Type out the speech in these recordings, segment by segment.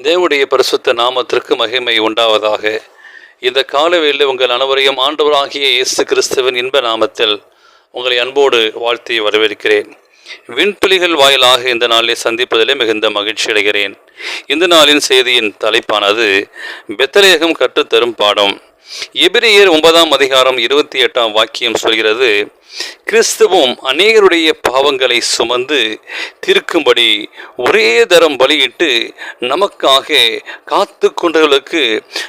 தேவனுடைய பரிசுத்த நாமத்திற்கு மகிமை உண்டாவதாக. இந்த காலவேளையில் உங்கள் அனைவரையும் ஆண்டவராகிய இயேசு கிறிஸ்துவின் இன்ப நாமத்தில் உங்களை அன்போடு வாழ்த்தி வரவேற்கிறேன். விண்பிலிகள் வாயிலாக இந்த நாளில் சந்திப்பதிலே மிகுந்த மகிழ்ச்சி அடைகிறேன். இந்த நாளின் செய்தியின் தலைப்பானது பெத்லகேம் கற்றுத்தரும் பாடம். எபிரேயர் 9ஆம் அதிகாரம் 28ஆம் வாக்கியம் சொல்கிறது, கிறிஸ்துவும் அநேகருடைய பாவங்களை சுமந்து தீர்க்கும்படி ஒரே தரம் பலியிட்டு நமக்காக காத்து கொண்டவர்களுக்கு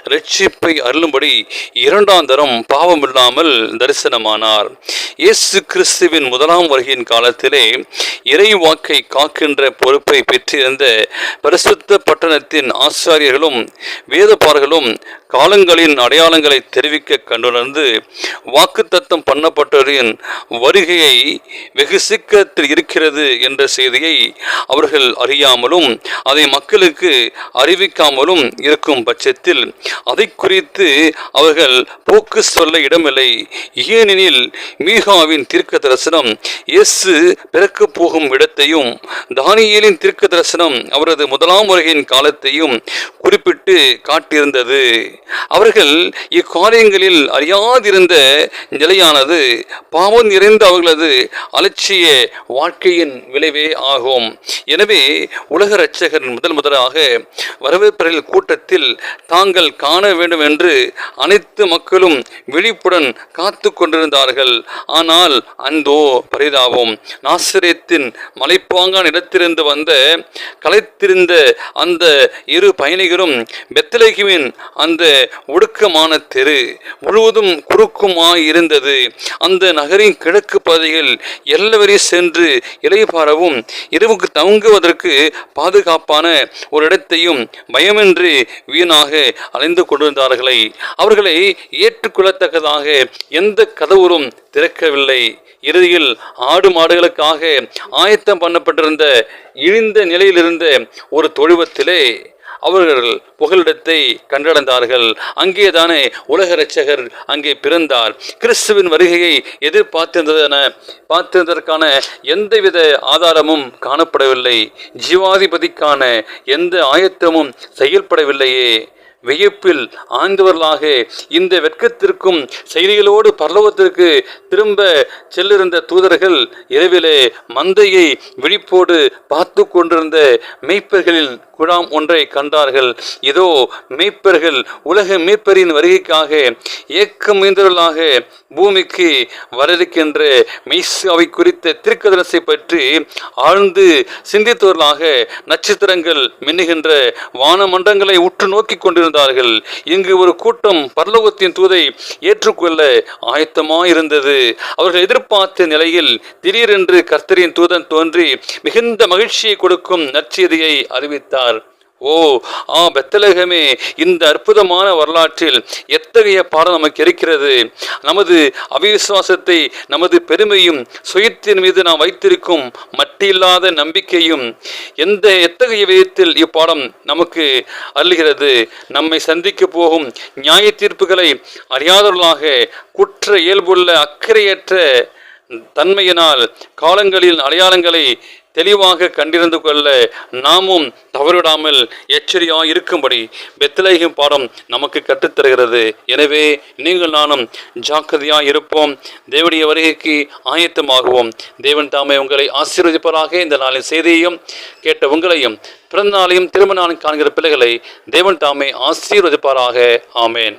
இரட்சிப்பை அருளும்படி 2ஆம் தரம் பாவமில்லாமல் தரிசனமானார். இயேசு கிறிஸ்துவின் 1ஆம் வருகையின் காலத்திலே இறை வாக்கை காக்கின்ற பொறுப்பை பெற்றிருந்த பரிசுத்த பட்டணத்தின் ஆசாரியர்களும் வேதபாரர்களும் காலங்களின் அடையாளங்களை தெரிவிக்க கண்டுணர்ந்து வாக்குத்தத்தம் பண்ணப்பட்டவரின் வருகையை வெகு சீக்கிரத்தில் இருக்கிறது என்ற செய்தியை அவர்கள் அறியாமலும் அதை மக்களுக்கு அறிவிக்காமலும் இருக்கும் பட்சத்தில் அதை குறித்து அவர்கள் போக்கு சொல்ல இடமில்லை. ஏனெனில் மீகாவின் தீர்க்க தரிசனம் இயேசு பிறக்க போகும் இடத்தையும் தானியேலின் தீர்க்க தரிசனம் அவரது 1ஆம் வருகையின் காலத்தையும் குறிப்பிட்டு காட்டியிருந்தது. அவர்கள் இக்காரியங்களில் அறியாதிருந்த நிலையானது பாவம் நிறைந்த அவர்களது அலட்சிய வாழ்க்கையின் விளைவே ஆகும். எனவே உலக இரட்சகர் முதலாக வரவேற்பர்கள் கூட்டத்தில் தாங்கள் காண வேண்டும் என்று அனைத்து மக்களும் விழிப்புடன் காத்து கொண்டிருந்தார்கள். ஆனால் அந்தோ பரிதாபம், நாசரேத்தின் மலைப்பாங்கான இடத்திலிருந்து வந்த களைத்திருந்த அந்த இரு பயணிகளும் பெத்லகேமின் அந்த ஒடுக்கமான தெரு முழுவதும் குறுக்குமாயிருந்தது. அந்த நகரின் கிழக்கு பகுதியில் எல்லவரை சென்று இலைப்பாரவும் இரவுக்கு தங்குவதற்கு பாதுகாப்பான ஒரு இடத்தையும் பயமின்றி வீணாக அலைந்து கொண்டிருந்தார்களே. அவர்களை ஏற்றுக்கொள்ளத்தக்கதாக எந்த கதவுகளும் திறக்கவில்லை. இறுதியில் ஆடு மாடுகளுக்காக ஆயத்தம் பண்ணப்பட்டிருந்த இழிந்த நிலையிலிருந்த ஒரு தொழுவத்திலே அவர்கள் புகலிடத்தை கண்டடைந்தார்கள். அங்கேதானே உலக இரட்சகர் அங்கே பிறந்தார். கிறிஸ்துவின் வருகையை பார்த்திருந்ததற்கான எந்தவித ஆதாரமும் காணப்படவில்லை. ஜீவாதிபதிக்கான எந்த ஆயத்தமும் செயல்படவில்லையே. வியப்பில் ஆழ்ந்தவர்களாக இந்த வெட்கத்திற்கும் செய்திகளோடு பரலோகத்திற்கு திரும்ப செல்லிருந்த தூதர்கள் இரவிலே மந்தையை விழிப்போடு பார்த்து கொண்டிருந்த மெய்ப்பர்களின் குழாம் ஒன்றை கண்டார்கள். இதோ மெய்ப்பர்கள் உலக மெய்ப்பரின் வருகைக்காக ஏக்கம் மீந்தவர்களாக பூமிக்கு வரவிருக்கின்ற மெய்சாவை குறித்த தீர்க்கதரிசனத்தை பற்றி ஆழ்ந்து சிந்தித்தவர்களாக நட்சத்திரங்கள் மின்னுகின்ற வானமண்டங்களை உற்று நோக்கி கொண்டிருந்தார்கள். இங்கு ஒரு கூட்டம் பரலோகத்தின் தூதை ஏற்றுக்கொள்ள ஆயத்தமாயிருந்தது. அவர்கள் எதிர்பார்த்த நிலையில் திடீரென்று கர்த்தரின் தூதன் தோன்றி மிகுந்த மகிழ்ச்சியை கொடுக்கும் நற்செய்தியை அறிவித்தார். பெத்லகேமே, இந்த அற்புதமான வரலாற்றில் எத்தகைய பாடம் நமக்கு இருக்கிறது. நமது அவிசுவாசத்தை, நமது பெருமையும் சுயத்தின் மீது நாம் வைத்திருக்கும் மட்டில்லாத நம்பிக்கையும் எத்தகைய விதத்தில் இப்பாடம் நமக்கு அருளுகிறது. நம்மை சந்திக்க போகும் நியாய தீர்ப்புகளை அறியாதவர்களாக குற்ற இயல்புள்ள அக்கறையற்ற தன்மையினால் காலங்களின் அடையாளங்களை தெளிவாக கண்டிருந்து கொள்ள நாமும் தவறிடாமல் எச்சரிக்கையாக இருக்கும்படி பெத்லகேம் பாடம் நமக்கு கற்றுத்தருகிறது. எனவே நீங்கள் நானும் ஜாக்கிரதையாக இருப்போம். தேவனுடைய வருகைக்கு ஆயத்தமாகுவோம். தேவன் தாமே உங்களை ஆசீர்வதிப்பதாக. இந்த நாளின் செய்தியையும் கேட்ட உங்களையும் பிறந்த நாளையும் திருமண நாளும் காண்கிற பிள்ளைகளை தேவன் தாமே ஆசீர்வதிப்பாராக. ஆமேன்.